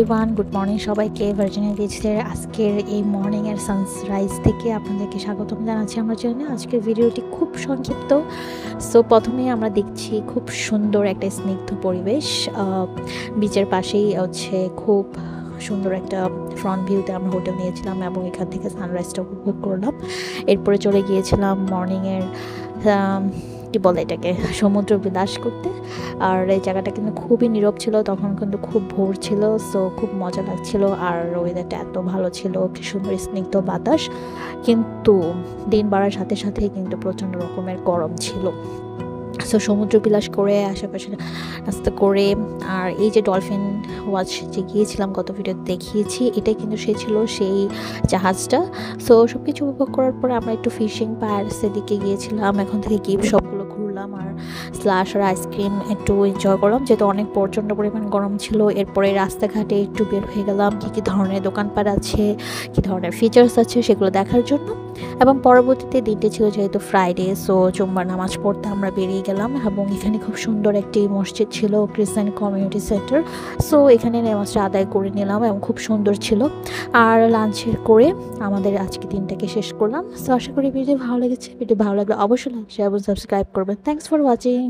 Everyone, good morning সবাইকে। Virginia বিচের আজকের এই মর্নিংয়ের সানরাইজ থেকে আপনাদেরকে স্বাগতম জানাচ্ছি আমার চ্যানেলে। আজকের ভিডিওটি খুব সংক্ষিপ্ত। সো প্রথমেই আমরা দেখছি খুব সুন্দর একটা স্নিগ্ধ পরিবেশ। বিচের পাশেই হচ্ছে খুব সুন্দর একটা ফ্রন্ট ভিউতে আমরা হোটেল নিয়েছিলাম এবং এখান থেকে সানরাইজটা উপভোগ করলাম। এরপরে চলে গিয়েছিলাম মর্নিংয়ের কি বলে এটাকে সমুদ্র বিলাস করতে। আর এই জায়গাটা কিন্তু খুবই নীরব ছিল, তখন কিন্তু খুব ভোর ছিল। সো খুব মজা লাগছিল আর ওয়েদারটা এত ভালো ছিল, কি সুন্দর স্নিগ্ধ বাতাস। কিন্তু দিন বাড়ার সাথে সাথে কিন্তু প্রচণ্ড রকমের গরম ছিল। সো সমুদ্র বিলাস করে আশেপাশে নাস্তা করে আর এই যে ডলফিন ওয়াচ যে গিয়েছিলাম গত ভিডিওতে দেখিয়েছি, এটাই কিন্তু ছিল সেই জাহাজটা। সো সব কিছু উপভোগ করার পরে আমরা একটু ফিশিং পায়ার্সের দিকে গিয়েছিলাম। এখন থেকে গিয়ে সবগুলো ঘুরলাম আর স্লাশ আর আইসক্রিম একটু এনজয় করলাম, যেহেতু অনেক প্রচণ্ড পরিমাণ গরম ছিল। এরপরে রাস্তাঘাটে একটু বের হয়ে গেলাম কী ধরনের দোকানপাট আছে, কী ধরনের ফিচার্স আছে সেগুলো দেখার জন্য। এবং পরবর্তীতে দিনটি ছিল যেহেতু ফ্রাইডে, সো জুম্মার নামাজ পড়তে আমরা বেরিয়ে গেলাম। এবং এখানে খুব সুন্দর একটি মসজিদ ছিল, ক্রিশ্চান কমিউনিটি সেন্টার। সো এখানে নামাজটা আদায় করে নিলাম এবং খুব সুন্দর ছিল। আর লাঞ্চের করে আমাদের আজকে দিনটাকে শেষ করলাম। সো আশা করি ভিডিও ভালো লেগেছে। ভিডিও ভালো লাগলে অবশ্যই লাইক শেয়ার এবং সাবস্ক্রাইব করবেন। Thanks for watching.